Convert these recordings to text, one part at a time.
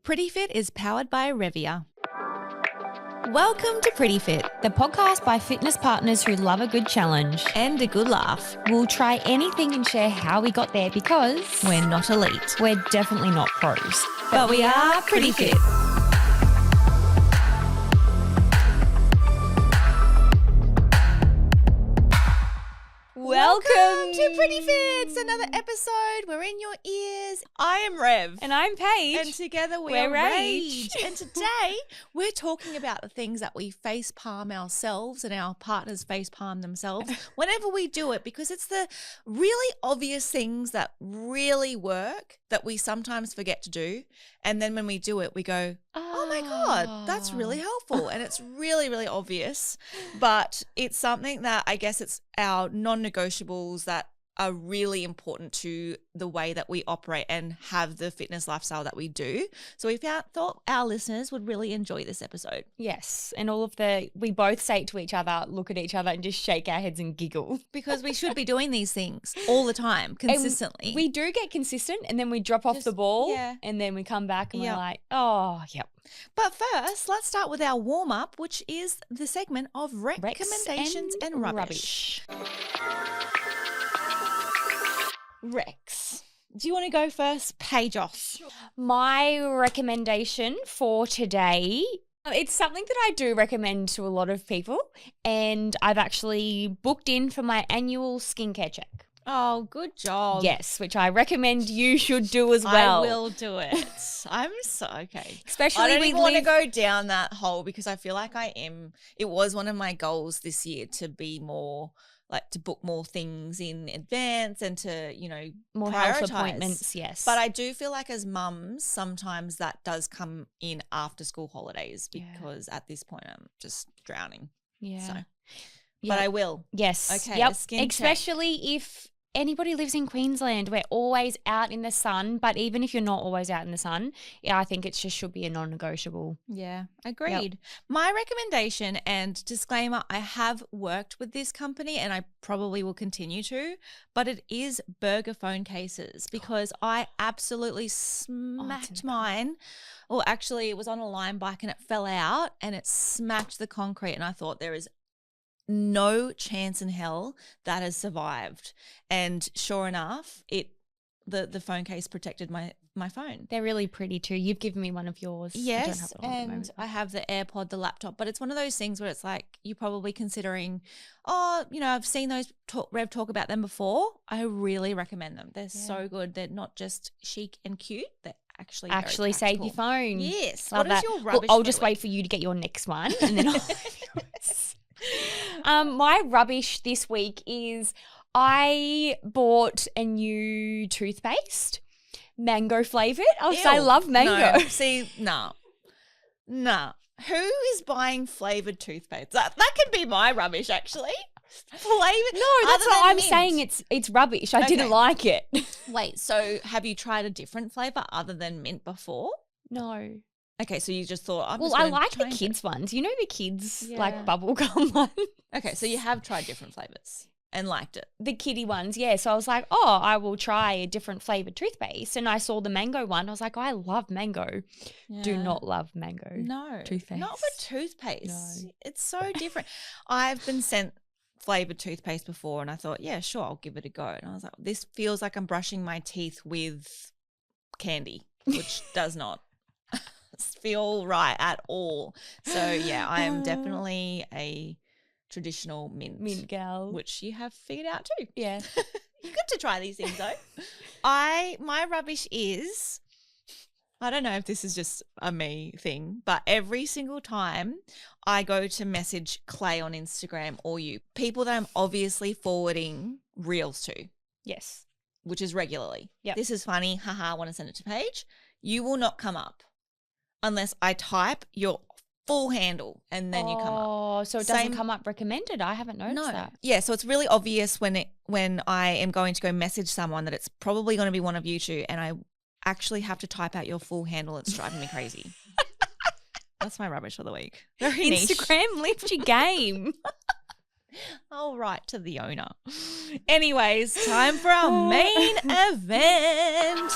Pretty Fit is powered by Revia. Welcome to Pretty Fit, the podcast by fitness partners who love a good challenge And a good laugh. We'll try anything and share how we got there because We're not elite. we're definitely not pros. But we are pretty fit. Welcome to Pretty Fits, another episode. We're in your ears. I am Rev. And I'm Paige. And together we're We're Rage. And today we're talking about the things that we face palm ourselves and our partners face palm themselves whenever we do it, because it's the really obvious things that really work that we sometimes forget to do. And then when we do it, we go, oh my God, that's really helpful. And it's really, really obvious. But it's something that I guess it's our non-negotiables that are really important to the way that we operate and have the fitness lifestyle that we do. So we thought our listeners would really enjoy this episode. Yes, and we both say it to each other, look at each other and just shake our heads and giggle. Because we should be doing these things all the time, consistently. And we do get consistent and then we drop off the ball and then we come back and we're like, oh, yep. But first, let's start with our warm-up, which is the segment of recommendations and rubbish. Rex. Do you want to go first? Paige off. My recommendation for today, it's something that I do recommend to a lot of people, and I've actually booked in for my annual skincare check. Oh, good job. Yes, which I recommend you should do as well. I will do it. I'm so okay. Especially I don't even want to go down that hole because I feel like it was one of my goals this year to be more like to book more things in advance and to, more prioritize. health appointments, yes. But I do feel like as mums, sometimes that does come in after school holidays because at this point I'm just drowning. Yeah. So, but I will. Yes. Okay. Yep. Skin Especially check. if anybody lives in Queensland, we're always out in the sun. But even if you're not always out in the sun, I think it just should be a non-negotiable. Yeah, agreed. Yep. My recommendation and disclaimer, I have worked with this company and I probably will continue to, but it is burger phone cases because I absolutely smacked mine. Or actually it was on a line bike and it fell out and it smacked the concrete and I thought there is no chance in hell that has survived. And sure enough, the phone case protected my phone. They're really pretty too. You've given me one of yours. Yes, and I have the AirPod, the laptop, but it's one of those things where it's like you're probably considering, I've seen those Rev talk about them before. I really recommend them. They're so good. They're not just chic and cute. They're actually save your phone. Yes. Love what is that. your rubbish? I'll just wait for you to get your next one and then my rubbish this week is I bought a new toothpaste, mango flavored. I love mango. No. See, no. Who is buying flavored toothpaste? That can be my rubbish, actually. Flavored? No, that's what I'm saying. It's rubbish. I didn't like it. Wait, so have you tried a different flavor other than mint before? No. Okay, so you just thought, I like the kids ones. You know the kids like bubblegum one? Okay, so you have tried different flavors and liked it. The kiddie ones, yeah. So I was like, oh, I will try a different flavored toothpaste. And I saw the mango one. I was like, oh, I love mango. Yeah. Do not love mango. No. Toothpaste. Not for toothpaste. No. It's so different. I've been sent flavored toothpaste before and I thought, yeah, sure, I'll give it a go. And I was like, this feels like I'm brushing my teeth with candy, which does not feel right at all. So yeah, I am definitely a traditional mint gal, which you have figured out too. Yeah. You good to try these things though. My rubbish is, I don't know if this is just a me thing, but every single time I go to message Clay on Instagram or people that I'm obviously forwarding reels to. Yes. Which is regularly. Yeah. This is funny. Haha, I want to send it to Paige. You will not come up unless I type your full handle and then you come up. Oh, so it doesn't come up recommended? I haven't noticed that. Yeah, so it's really obvious when I am going to go message someone that it's probably going to be one of you two and I actually have to type out your full handle. It's driving me crazy. That's my rubbish for the week. Very niche. Instagram, lift your game. I'll write to the owner. Anyways, time for our main event.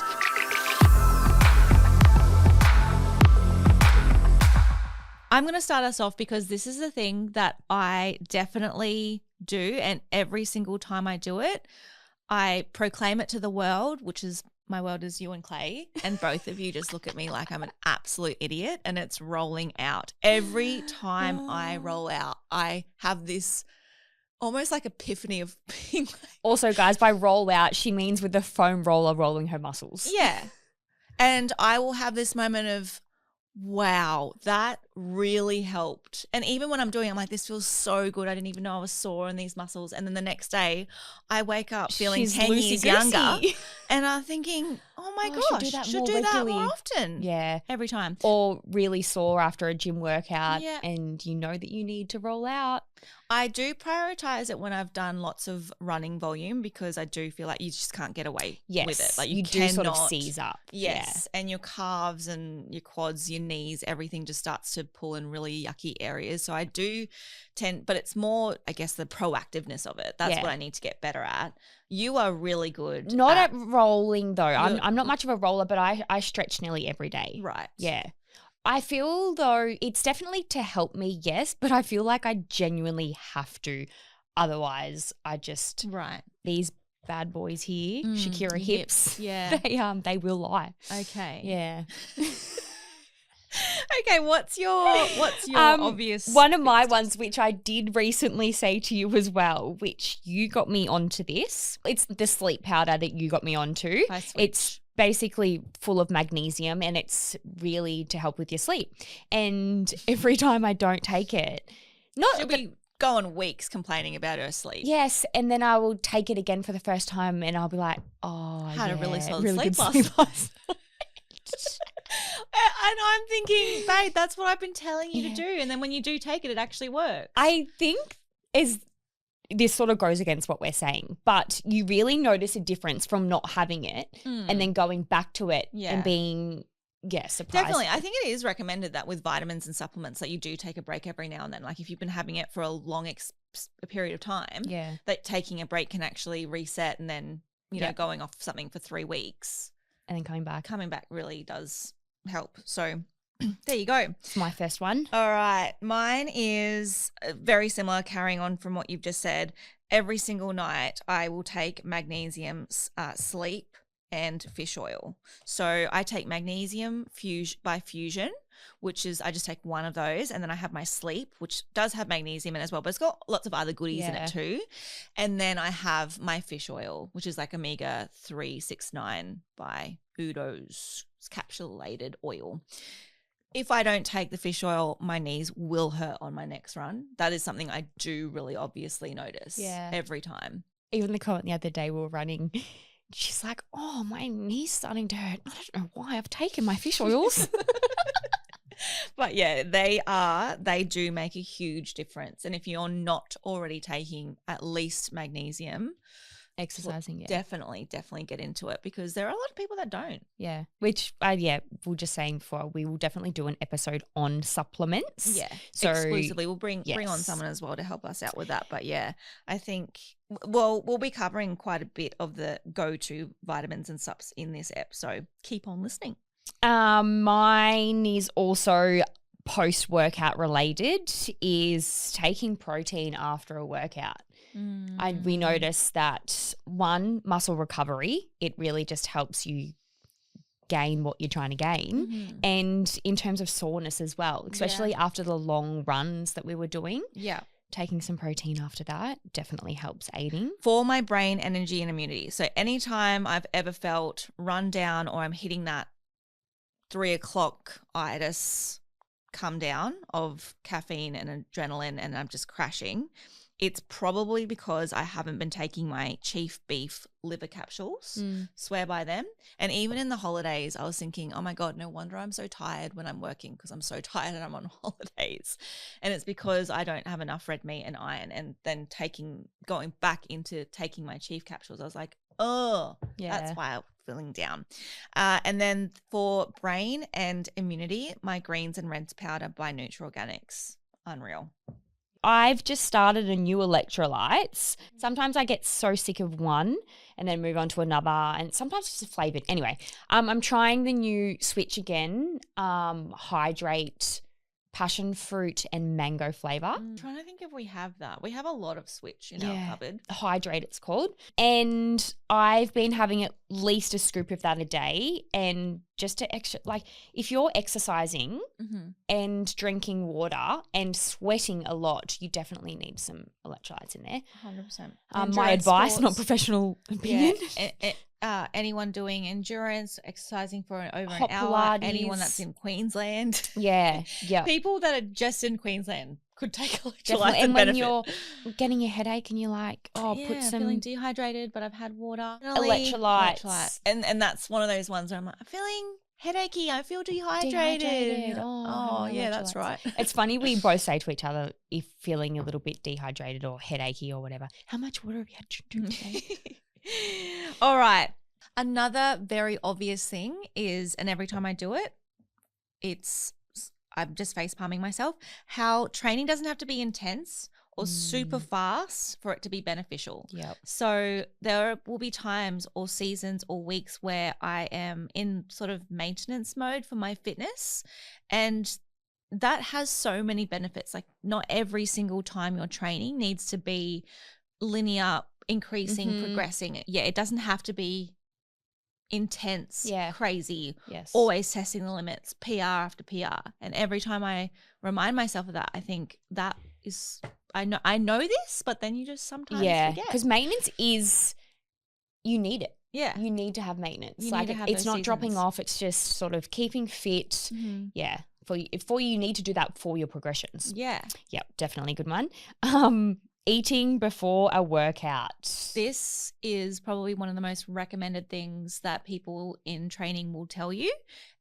I'm going to start us off because this is a thing that I definitely do, and every single time I do it, I proclaim it to the world, which is my world is you and Clay, and both of you just look at me like I'm an absolute idiot, and it's rolling out. Every time I roll out, I have this almost like epiphany of being like, Also, guys, by roll out, she means with the foam roller rolling her muscles. yeah. And I will have this moment of, wow, that really helped. And even when I'm doing it, I'm like, this feels so good. I didn't even know I was sore in these muscles. And then the next day, I wake up feeling She's 10 years loosey-goosey. younger. And I'm thinking, oh my Oh, gosh, should do that more regularly. often. Yeah. Every time. Or really sore after a gym workout Yeah. and you know that you need to roll out. I do prioritize it when I've done lots of running volume because I do feel like you just can't get away Yes. with it. Like you do sort of seize up. Yes. And your calves and your quads, your knees, everything just starts to pull in really yucky areas. So I do tend, but it's more, I guess, the proactiveness of it. That's Yeah. what I need to get better at. You are really good. Not at rolling though. You're- I'm not much of a roller, but I stretch nearly every day. Right. Yeah. I feel though it's definitely to help me, yes, but I feel like I genuinely have to. Otherwise, I just Right. these bad boys here, Shakira hips, Yeah. they will lie. Okay. Yeah. Okay, what's your obvious one of my ones which I did recently say to you as well, which you got me onto this. It's the sleep powder that you got me onto. By Switch. It's basically full of magnesium and it's really to help with your sleep. And every time I don't take it, She'll be going weeks complaining about her sleep. yes, and then I will take it again for the first time and I'll be like, oh, Had a really solid really sleep good last sleep last night. And I'm thinking, babe, that's what I've been telling you to do. And then when you do take it, it actually works. I think this sort of goes against what we're saying, but you really notice a difference from not having it and then going back to it and being, surprised. Definitely. I think it is recommended that with vitamins and supplements that you do take a break every now and then. Like if you've been having it for a long a period of time, that taking a break can actually reset and then, you know, going off something for 3 weeks. And then coming back really does help. So there you go. It's my first one. All right. Mine is very similar, carrying on from what you've just said. Every single night I will take magnesium, sleep, and fish oil. So I take magnesium by Fusion, which is I just take one of those, and then I have my sleep, which does have magnesium in it as well, but it's got lots of other goodies in it too. And then I have my fish oil, which is like omega 369 by Udo's capsulated oil. If I don't take the fish oil, my knees will hurt on my next run. That is something I do really obviously notice every time. Even the comment the other day we were running, she's like, oh, my knee's starting to hurt. I don't know why. I've taken my fish oils. But yeah, they do make a huge difference. And if you're not already taking at least magnesium, exercising, definitely get into it because there are a lot of people that don't. Yeah, which we were just saying before, we will definitely do an episode on supplements. Yeah, so exclusively. We'll bring on someone as well to help us out with that. But yeah, I think we'll be covering quite a bit of the go-to vitamins and supps in this ep. So keep on listening. Mine is also post-workout related, is taking protein after a workout. We noticed that one, muscle recovery, it really just helps you gain what you're trying to gain. And in terms of soreness as well, especially after the long runs that we were doing. Yeah. Taking some protein after that definitely helps aiding. For my brain, energy and immunity. So anytime I've ever felt run down or I'm hitting that 3 o'clock itis come down of caffeine and adrenaline and I'm just crashing, it's probably because I haven't been taking my chief beef liver capsules. Swear by them. And even in the holidays, I was thinking, oh my God, no wonder I'm so tired when I'm working because I'm so tired and I'm on holidays. And it's because I don't have enough red meat and iron. And then going back into taking my chief capsules, I was like, oh, that's why I'm feeling down. And then for brain and immunity, my greens and reds powder by Nutri-Organics. Unreal. I've just started a new electrolytes. Sometimes I get so sick of one and then move on to another, and sometimes it's just flavored. Anyway, I'm trying the new Switch again, Hydrate passion fruit and mango flavor. I'm trying to think if we have that. We have a lot of Switch in our cupboard. Hydrate, it's called. And I've been having at least a scoop of that a day. And just to extra, like if you're exercising and drinking water and sweating a lot, you definitely need some electrolytes in there. 100%. My advice, not professional opinion. Anyone doing endurance, exercising for over Hot an hour, Pilates. anyone that's in Queensland. Yeah. People that are just in Queensland could take electrolytes Definitely. and And when benefit. you're getting a headache and you're like, put some feeling dehydrated, but I've had water. electrolytes. And that's one of those ones where I'm like, I'm feeling headachy. I feel dehydrated. Oh, yeah, that's electrolytes. right. It's funny, we both say to each other, if feeling a little bit dehydrated or headachy or whatever, how much water have you had to drink today? All right. Another very obvious thing is, and every time I do it, I'm just face palming myself, how training doesn't have to be intense or super fast for it to be beneficial. Yep. So there will be times or seasons or weeks where I am in sort of maintenance mode for my fitness, and that has so many benefits. Like not every single time you're training needs to be linear, increasing, progressing. Yeah, it doesn't have to be intense, crazy, always testing the limits, PR after PR. And every time I remind myself of that, I think that is, I know this, but then you just sometimes forget. Because maintenance is, you need it. Yeah. You need to have maintenance. You like need to have it's those not dropping seasons. off. It's just sort of keeping fit. Yeah. For you need to do that for your progressions. Yeah. Yep. Definitely a good one. Eating before a workout. This is probably one of the most recommended things that people in training will tell you.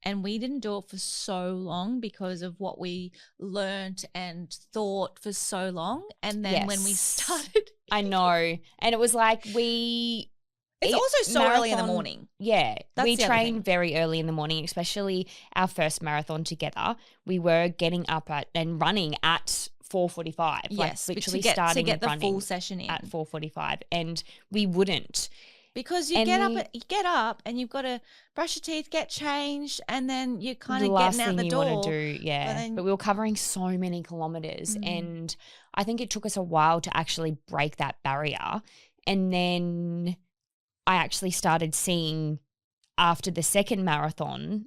And we didn't do it for so long because of what we learnt and thought for so long. And then when we started. I know. And it was like It's also so early in the morning. Yeah. That's we the other trained thing. very early in the morning, especially our first marathon together. We were getting up and running at 4:45. Yes, like literally to starting get the running full session in at 4:45, and we wouldn't. Because you get up and you've got to brush your teeth, get changed, and then you're kind of getting out the door. You want to do, but we were covering so many kilometers, and I think it took us a while to actually break that barrier. And then I actually started seeing after the second marathon,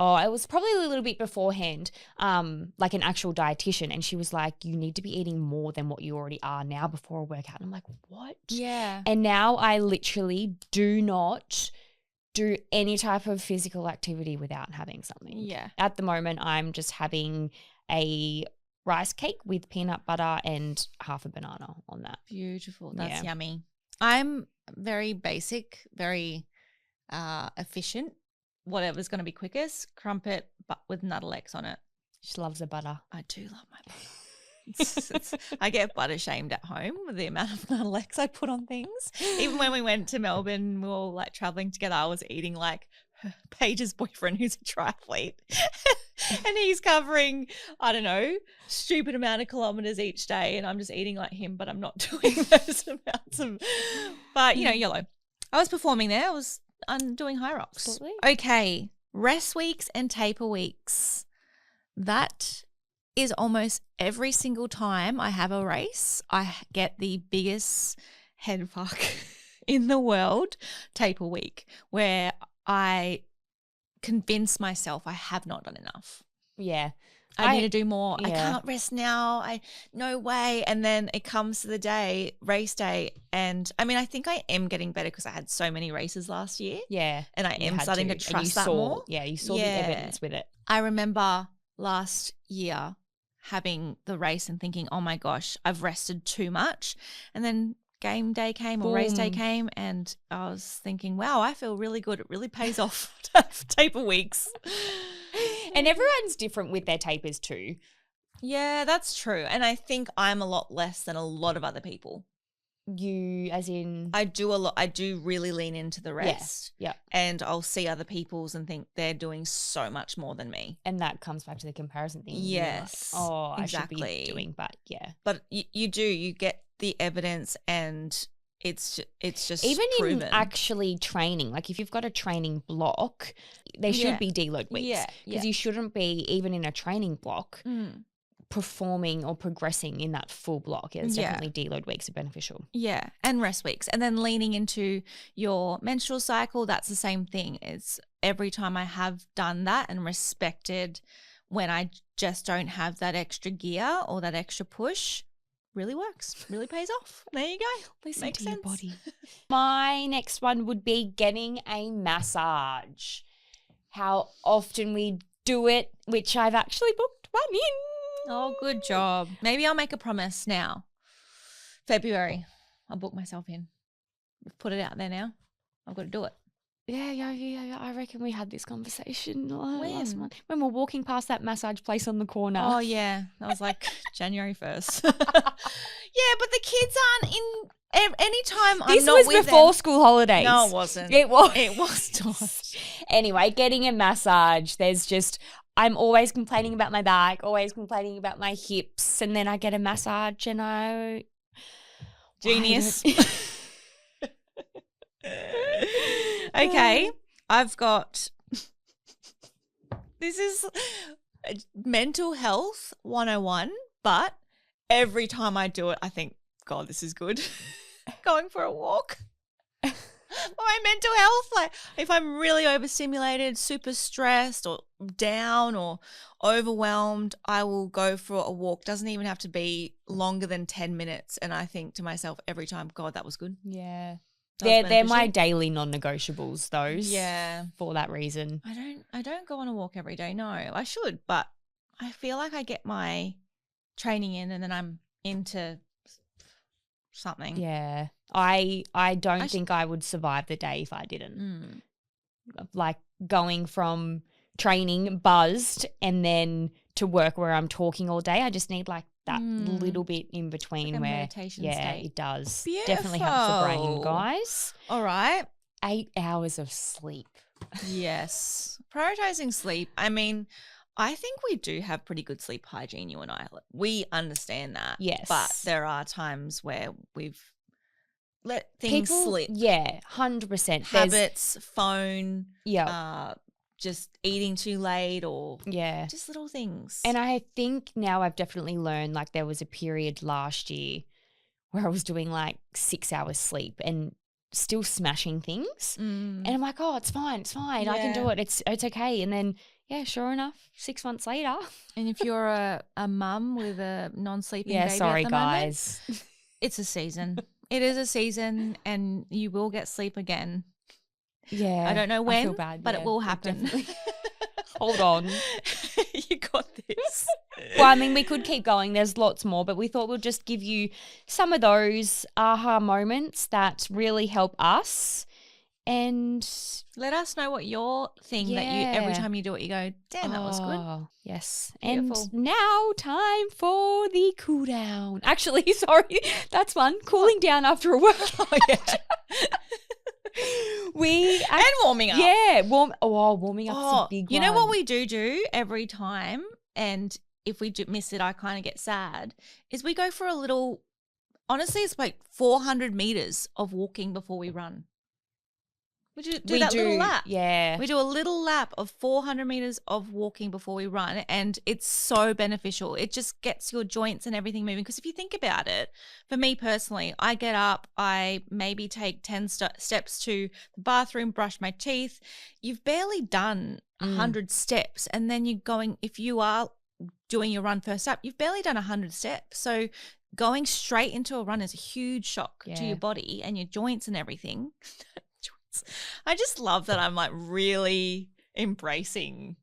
it was probably a little bit beforehand, like an actual dietitian, and she was like, you need to be eating more than what you already are now before a workout. And I'm like, what? Yeah. And now I literally do not do any type of physical activity without having something. Yeah. At the moment, I'm just having a rice cake with peanut butter and half a banana on that. Beautiful. That's yummy. I'm very basic, very efficient. Whatever's going to be quickest, crumpet but with Nuttall-X on it. She loves the butter. I do love my butter. I get butter shamed at home with the amount of Nuttall-X I put on things. Even when we went to Melbourne, we were all like traveling together, I was eating like Paige's boyfriend who's a triathlete. And he's covering, I don't know, stupid amount of kilometers each day, and I'm just eating like him, but I'm not doing those amounts of, but YOLO. I was performing there. I'm doing high rocks. Absolutely. Okay, rest weeks and taper weeks. That is almost every single time I have a race, I get the biggest head fuck in the world taper week, where I convince myself I have not done enough. Yeah. I need to do more. Yeah. I can't rest now. No way. And then it comes to the day, race day. And I mean, I think I am getting better because I had so many races last year. Yeah. And I am starting to trust that more. Yeah. You saw the evidence with it. I remember last year having the race and thinking, oh my gosh, I've rested too much. And then game day came or race day came, and I was thinking, wow, I feel really good. It really pays off to have taper weeks. And everyone's different with their tapers too. Yeah, that's true. And I think I'm a lot less than a lot of other people. You, as in? I do a lot. I do really lean into the rest. Yeah. And I'll see other people's and think they're doing so much more than me. And that comes back to the comparison thing. Yes. Like, oh, exactly. I should be doing, but yeah. But you do. You get the evidence, and it's just even proven. in actually training, like if you've got a training block, there should be deload weeks because you shouldn't be even in a training block performing or progressing in that full block. It's definitely deload weeks are beneficial. Yeah, and rest weeks. And then leaning into your menstrual cycle, that's the same thing. It's every time I have done that and respected when I just don't have that extra gear or that extra push, really works, really pays off. There you go. Listen Makes to sense. your body. My next one would be getting a massage. How often we do it, which I've actually booked one in. Oh, good job. Maybe I'll make a promise now. February, I'll book myself in. Put it out there now. I've got to do it. Yeah. I reckon we had this conversation last When? month when we're walking past that massage place on the corner. Oh, yeah. That was like January 1st. Yeah, but the kids aren't in any time I'm This not was with before them. school holidays. No, it wasn't. It was. It was not. Anyway, getting a massage, I'm always complaining about my back, always complaining about my hips, and then I get a massage and I... Genius. Okay, I've got... This is mental health 101, but every time I do it, I think, God, this is good. Going for a walk. My mental health, like if I'm really overstimulated, super stressed or down or overwhelmed, I will go for a walk. Doesn't even have to be longer than 10 minutes. And I think to myself every time, God, that was good. Yeah. That was They're my beneficial. daily non-negotiables, those. Yeah. For that reason. I don't go on a walk every day. No, I should, but I feel like I get my training in and then I'm into something. Yeah. I don't think I would survive the day if I didn't. Like going from training buzzed and then to work where I'm talking all day. I just need like that little bit in between like a where meditation yeah, state. it does. Beautiful. Definitely helps the brain, guys. All right. 8 hours of sleep. Yes. Prioritizing sleep. I mean, I think we do have pretty good sleep hygiene, you and I. We understand that. Yes. But there are times where we've let things slip. Yeah, 100%. Habits, phone, Yeah. just eating too late or Yeah. just little things. And I think now I've definitely learned, like there was a period last year where I was doing like 6 hours sleep and still smashing things. And I'm like, oh, it's fine. I can do it. It's okay. And then, yeah, sure enough, 6 months later. And if you're a mum with a non-sleeping baby sorry, at the guys. moment, it's a season. It is a season and you will get sleep again. Yeah. I don't know when, I feel bad, but it will happen. definitely. Hold on. You got this. Well, I mean, we could keep going. There's lots more, but we thought we'll just give you some of those aha moments that really help us. And let us know what your thing that you every Yeah. time you do it, you go, damn, that was good. Oh, yes. Beautiful. And now time for the cool down. Actually, sorry, that's one. Cooling down after a workout. Oh, yeah. And warming up. Yeah, warming up's a big one. You know what we do every time, and if we miss it, I kind of get sad, is we go for a little, honestly, it's like 400 meters of walking before we run. We do that little lap. Yeah. We do a little lap of 400 meters of walking before we run, and it's so beneficial. It just gets your joints and everything moving. Because if you think about it, for me personally, I get up, I maybe take 10 steps to the bathroom, brush my teeth. You've barely done 100 steps, and then you're going, if you are doing your run first up, you've barely done 100 steps. So going straight into a run is a huge shock to your body and your joints and everything. I just love that I'm like really embracing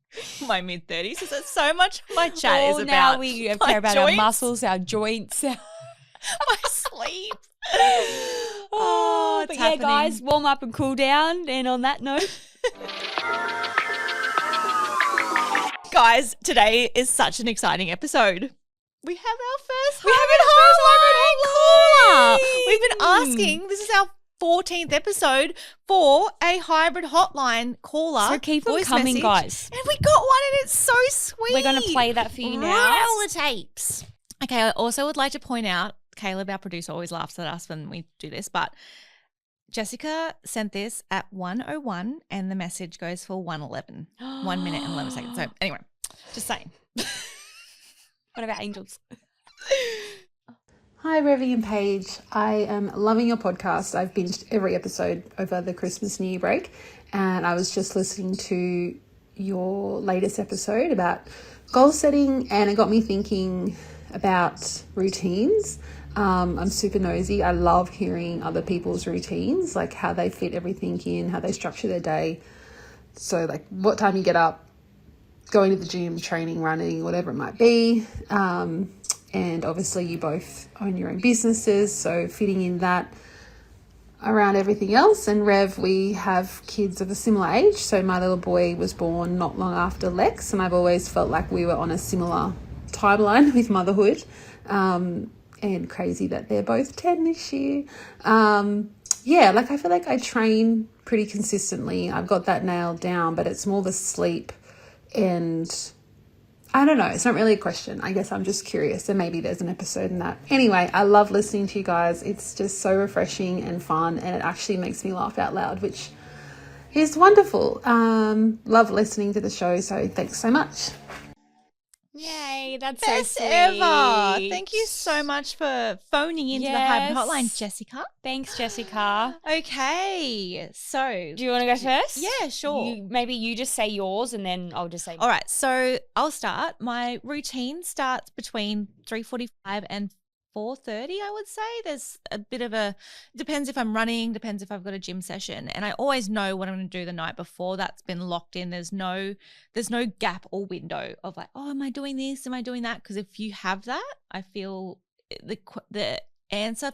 my mid-30s. Is that so much of my chat is about now we my care about joints, our muscles, our joints. my sleep. But it's yeah, happening. guys, warm up and cool down. And on that note, Guys, today is such an exciting episode. We have our first hybrid hotline caller. We've been asking, this is our 14th episode for a hybrid hotline caller. So keep them voice coming, message. guys. And we got one and it's so sweet. We're going to play that for you now. Roll the tapes. Okay, I also would like to point out, Caleb, our producer, always laughs at us when we do this, but Jessica sent this at 1:01 and the message goes for 1:11, 1 minute and 11 seconds. So anyway, just saying. What about angels? Hi, Revie and Paige. I am loving your podcast. I've binged every episode over the Christmas New Year break, and I was just listening to your latest episode about goal setting, and it got me thinking about routines. I'm super nosy. I love hearing other people's routines, like how they fit everything in, how they structure their day. So like what time you get up, going to the gym, training, running, whatever it might be. And obviously you both own your own businesses, so fitting in that around everything else. And Rev, we have kids of a similar age. So my little boy was born not long after Lex, and I've always felt like we were on a similar timeline with motherhood. And crazy that they're both 10 this year. I feel like I train pretty consistently. I've got that nailed down, but it's more the sleep, and I don't know. It's not really a question. I guess I'm just curious, and maybe there's an episode in that. Anyway, I love listening to you guys. It's just so refreshing and fun, and it actually makes me laugh out loud, which is wonderful. Love listening to the show, so thanks so much. Yay, that's Best so sweet. ever. Thank you so much for phoning into the Hybrid Hotline, Jessica. Thanks, Jessica. Okay, so Do you want to go first? Yeah, sure. Maybe you just say yours and then I'll just say all right, so I'll start. My routine starts between 3:45 and 4:30, I would say. There's a bit of depends if I'm running, depends if I've got a gym session, and I always know what I'm going to do the night before. That's been locked in. There's no gap or window of like, oh, am I doing this? Am I doing that? Because if you have that, I feel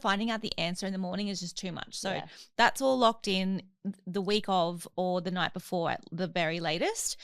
finding out the answer in the morning is just too much. So that's all locked in the week of or the night before at the very latest.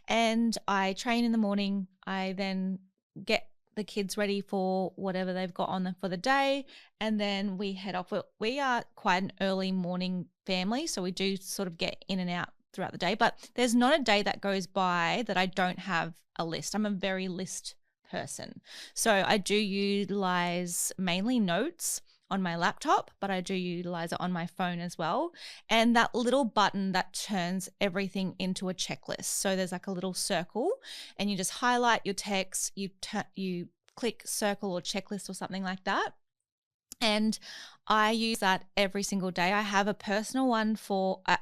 And I train in the morning. I then get the kids ready for whatever they've got on for the day, and then we head off. We are quite an early morning family, so we do sort of get in and out throughout the day, but there's not a day that goes by that I don't have a list. I'm a very list person. So I do utilize mainly notes on my laptop, but I do utilize it on my phone as well. And that little button that turns everything into a checklist. So there's like a little circle and you just highlight your text, you click circle or checklist or something like that. And I use that every single day. I have a personal one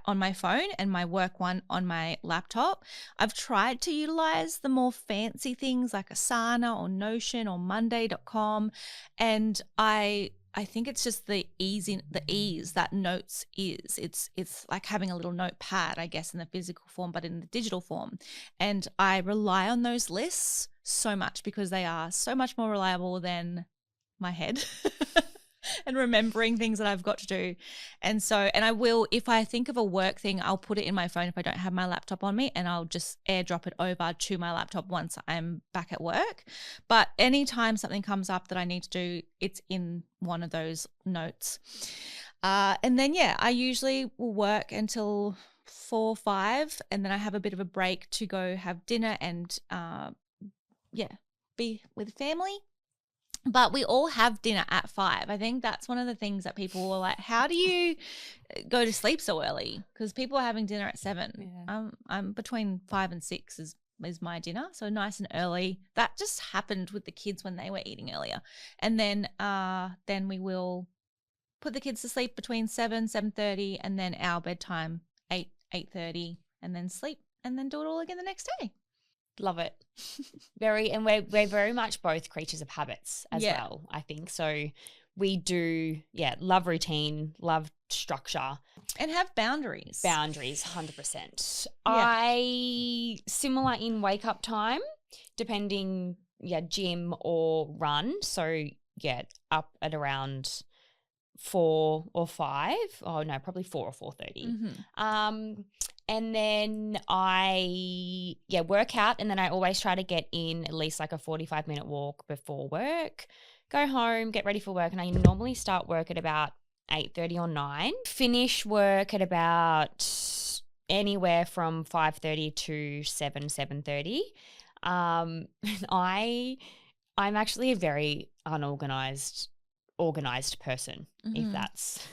on my phone and my work one on my laptop. I've tried to utilize the more fancy things like Asana or Notion or Monday.com, and I think it's just the ease that notes is. It's like having a little notepad, I guess, in the physical form, but in the digital form. And I rely on those lists so much because they are so much more reliable than my head and remembering things that I've got to do. And I will, if I think of a work thing, I'll put it in my phone if I don't have my laptop on me, and I'll just airdrop it over to my laptop once I'm back at work. But anytime something comes up that I need to do, it's in one of those notes. And then, I usually will work until 4 or 5, and then I have a bit of a break to go have dinner and, be with family. But we all have dinner at 5. I think that's one of the things that people were like, how do you go to sleep so early? Because people are having dinner at 7. Yeah. I'm between 5 and 6 is my dinner, so nice and early. That just happened with the kids when they were eating earlier. And then we will put the kids to sleep between 7:30, and then our bedtime 8:30, and then sleep, and then do it all again the next day. Love it. And we're very much both creatures of habits as well, I think. So we do, love routine, love structure. And have boundaries. 100%. I, similar in wake up time, depending, gym or run. So, up at around 4 or 5. Oh, no, probably 4 or 4:30. Mm-hmm. And then I, work out, and then I always try to get in at least like a 45-minute walk before work, go home, get ready for work, and I normally start work at about 8:30 or 9, finish work at about anywhere from 5:30 to 7:30. I'm actually a very unorganized organized person, if that's.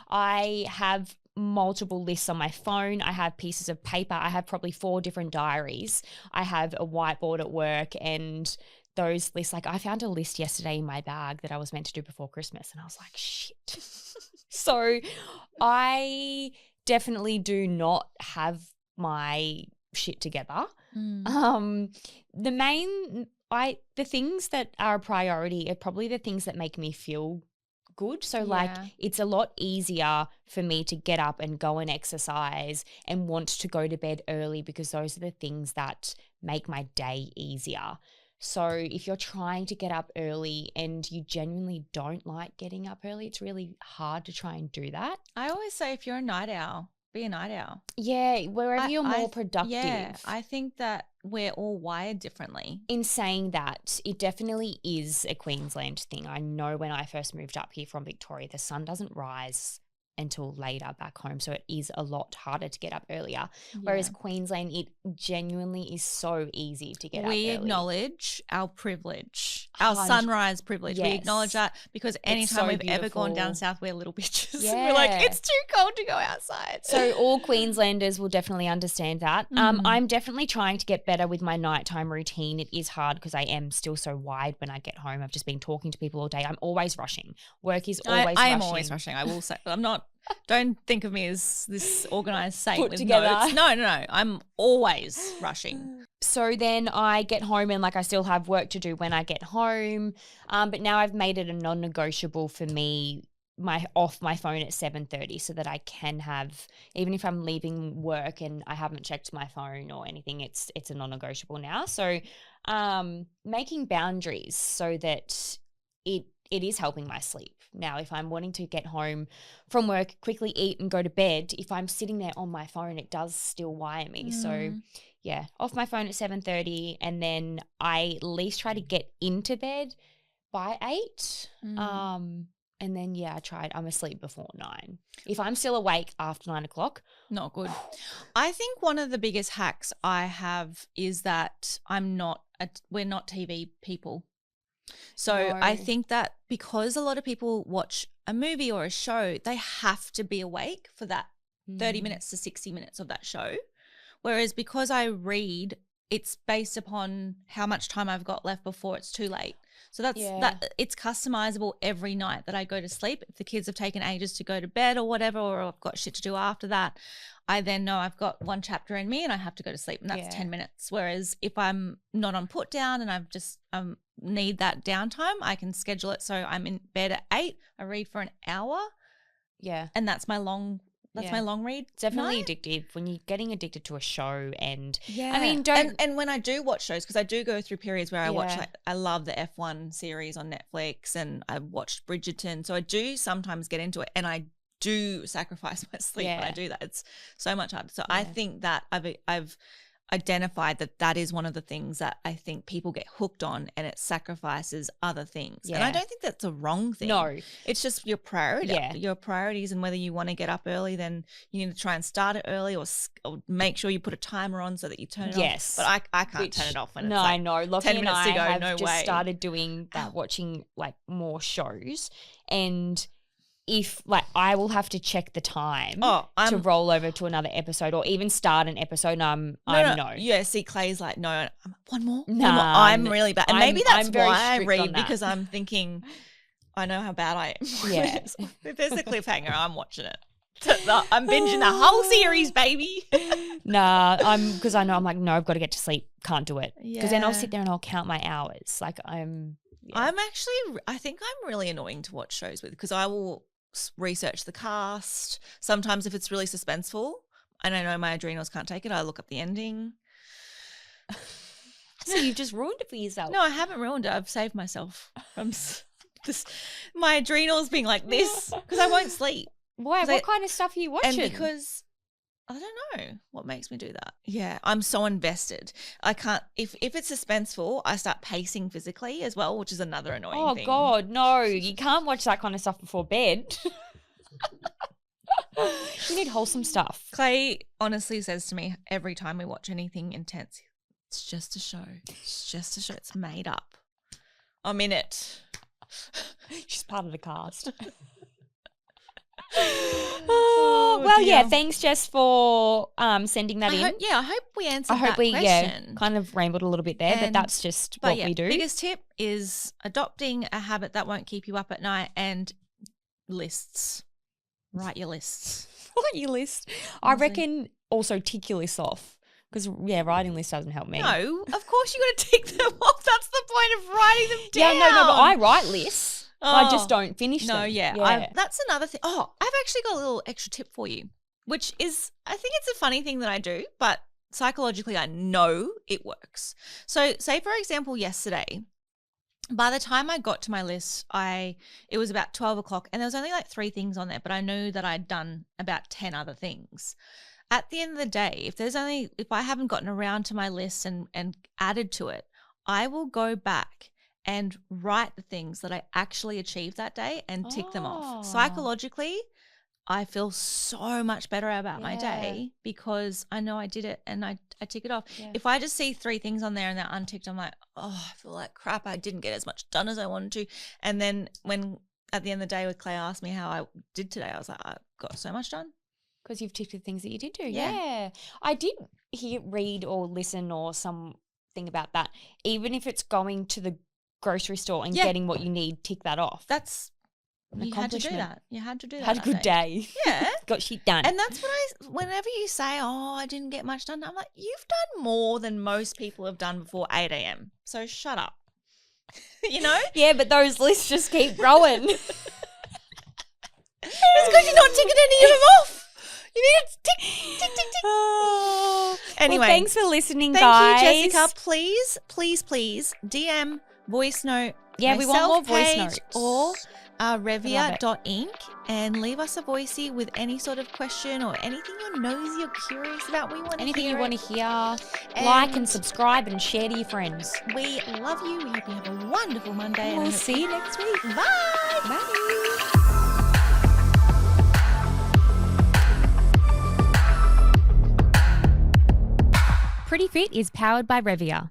I have multiple lists on my phone. I have pieces of paper. I have probably 4 different diaries. I have a whiteboard at work, and those lists, like I found a list yesterday in my bag that I was meant to do before Christmas, and I was like, shit. So I definitely do not have my shit together. The things that are a priority are probably the things that make me feel good. So like it's a lot easier for me to get up and go and exercise and want to go to bed early, because those are the things that make my day easier. So if you're trying to get up early and you genuinely don't like getting up early, it's really hard to try and do that. I always say if you're a night owl, be a night owl. Yeah, wherever you're more productive. Yeah, I think that we're all wired differently. In saying that, it definitely is a Queensland thing. I know when I first moved up here from Victoria, the sun doesn't rise until later back home, so it is a lot harder to get up earlier. Whereas Queensland, it genuinely is so easy to get up early. We acknowledge our privilege, our sunrise privilege. We acknowledge that, because anytime we've ever gone down south, we're little bitches. We're like, it's too cold to go outside. So all Queenslanders will definitely understand that. I'm definitely trying to get better with my nighttime routine. It is hard because I am still so wide when I get home. I've just been talking to people all day. I'm always rushing. Work is always rushing. I am always rushing. I will say, I'm not. Don't think of me as this organised saint Put with together. notes. No. I'm always rushing. So then I get home and like I still have work to do when I get home. But now I've made it a non-negotiable for me, off my phone at 7:30, so that I can have, even if I'm leaving work and I haven't checked my phone or anything, it's a non-negotiable now. So making boundaries so that it is helping my sleep. Now, if I'm wanting to get home from work, quickly eat and go to bed, if I'm sitting there on my phone, it does still wire me. So yeah, off my phone at 7:30, and then I at least try to get into bed by 8. And then I'm asleep before 9. If I'm still awake after 9 o'clock, not good. I think one of the biggest hacks I have is that we're not TV people. So I think that because a lot of people watch a movie or a show, they have to be awake for that 30 minutes to 60 minutes of that show. Whereas because I read, it's based upon how much time I've got left before it's too late. So that it's customizable every night that I go to sleep. If the kids have taken ages to go to bed or whatever, or I've got shit to do after that, I then know I've got one chapter in me and I have to go to sleep, and that's 10 minutes. Whereas if I'm not on put down and I've just need that downtime, I can schedule it so I'm in bed at 8, I read for an hour. Yeah. And that's my long my long read. It's definitely addictive when you're getting addicted to a show. And I mean, and when I do watch shows, because I do go through periods where I watch, like, I love the F1 series on Netflix, and I watched Bridgerton, so I do sometimes get into it, and I do sacrifice my sleep when I do that. It's so much harder. So I think that I've identified that is one of the things that I think people get hooked on, and it sacrifices other things. And I don't think that's a wrong thing. No. It's just your priority, your priorities, and whether you want to get up early, then you need to try and start it early, or make sure you put a timer on so that you turn it off. But I can't turn it off when it's like I know. Lockie 10 and minutes I to go, have no just way. started doing that, watching like more shows, and if like I will have to check the time to roll over to another episode, or even start an episode, and no. Yeah, see, Clay's like, no, one more. I'm really bad. And maybe that's very why I strict read, on that. because I'm thinking, I know how bad I am. Yeah. If there's a cliffhanger, I'm watching it. I'm binging the whole series, baby. Because I know I'm like, no, I've got to get to sleep. Can't do it. Because then I'll sit there and I'll count my hours. Like I think I'm really annoying to watch shows with, because I will research the cast. Sometimes if it's really suspenseful and I know my adrenals can't take it, I look up the ending. So you've just ruined it for yourself. No, I haven't ruined it. I've saved myself from my adrenals being like this, because I won't sleep. Why? What kind of stuff are you watching? And because I don't know what makes me do that. Yeah, I'm so invested. I can't, if it's suspenseful, I start pacing physically as well, which is another annoying thing. Oh, God, no. You can't watch that kind of stuff before bed. You need wholesome stuff. Clay honestly says to me every time we watch anything intense, it's just a show. It's just a show. It's made up. I'm in it. She's part of the cast. Oh, yeah, dear. thanks Jess for sending that in. I hope we answered I hope that we question. kind of rambled a little bit there, but that's just what we do. Biggest tip is adopting a habit that won't keep you up at night and lists. Write your lists. Write your list. Honestly. I reckon also tick your list off because, writing lists doesn't help me. No, of course you got to tick them off. That's the point of writing them down. Yeah, no, but I write lists. I just don't finish them. No, that's another thing. Oh, I've actually got a little extra tip for you, which is, I think it's a funny thing that I do, but psychologically I know it works. So say, for example, yesterday, by the time I got to my list, it was about 12 o'clock and there was only like 3 things on there, but I knew that I'd done about 10 other things. At the end of the day, if I haven't gotten around to my list and added to it, I will go back and write the things that I actually achieved that day and tick them off. Psychologically, I feel so much better about my day because I know I did it and I tick it off. Yeah. If I just see 3 things on there and they're unticked, I'm like, oh, I feel like crap. I didn't get as much done as I wanted to. And then when at the end of the day, when Clay asked me how I did today, I was like, I got so much done. Because you've ticked the things that you did do. Yeah. I did read or listen or something about that. Even if it's going to the grocery store and getting what you need, tick that off. That's you had to do that. You had to do that. Had a good day. Yeah. Got shit done. And that's what whenever you say, oh, I didn't get much done, I'm like, you've done more than most people have done before 8 a.m. So shut up. You know? Yeah, but those lists just keep growing. It's because you're not ticking any of them off. You need to tick, tick, tick, tick. Oh. Anyway. Well, thanks for listening, guys. Thank you, Jessica. Please, DM, voice note. Yeah, we want more voice Paige, notes. Or Revia.inc and leave us a voicey with any sort of question or anything you're nosy or curious about. Anything you want to hear. Like and subscribe and share to your friends. We love you. We hope you have a wonderful Monday. And we'll see you next week. Bye. Bye. Pretty Fit is powered by Revia.